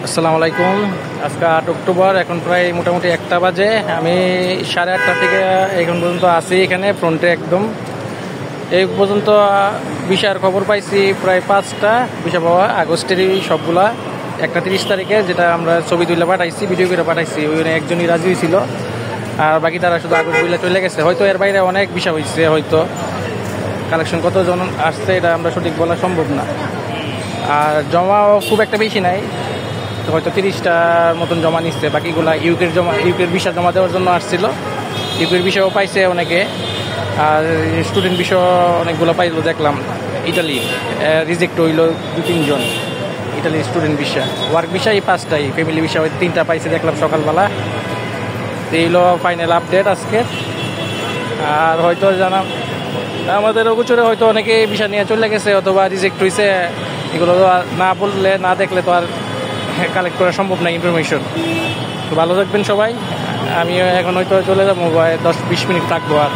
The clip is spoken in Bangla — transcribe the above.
আসসালামু আলাইকুম। আজকে 8 অক্টোবর, এখন প্রায় মোটামুটি 1টা বাজে। আমি 8:30 থেকে এখন পর্যন্ত আছি এখানে ফ্রন্টে একদম। এই পর্যন্ত ভিসার খবর পাইছি প্রায় 5টা ভিসা পাওয়া, আগস্টেরই সবগুলা। 1টা 30 তারিখে যেটা আমরা ছবি তুলে পাঠাইছি, ভিডিও করে পাঠাইছি, ওইখানে একজনই রাজি হয়েছিল, আর বাকি তারা শুধু আগস্ট বইলে চলে গেছে। হয়তো এর বাইরে অনেক ভিসা হয়েছে, হয়তো কালেকশন কতজন আসছে এটা আমরা সঠিক বলা সম্ভব না। আর জমাও খুব একটা বেশি নাই, হয়তো 30টার মতন জমা নিচ্ছে। বাকিগুলা ইউকের ভিসা জমা দেওয়ার জন্য আসছিল। ইউকের ভিসাও পাইছে অনেকে, আর স্টুডেন্ট ভিসা অনেকগুলো পাইলো দেখলাম। ইটালি রিজেক্ট হইলো 2-3 জন। ইটালির স্টুডেন্ট ভিসা, ওয়ার্ক ভিসা এই 5টাই, ফ্যামিলি ভিসা ওই 3টা পাইছে দেখলাম সকালবেলা। এই হলো ফাইনাল আপডেট আজকে। আর হয়তো জানাম আমাদের অগোচরে হয়তো অনেকে ভিসা নিয়ে চলে গেছে অথবা রিজেক্ট হয়েছে। এগুলো না বললে, না দেখলে তো আর কালেক্ট করা সম্ভব না ইনফরমেশন। তো ভালো থাকবেন সবাই। আমি এখন হয়তো চলে যাবো, 10-20 মিনিট থাকবো আর।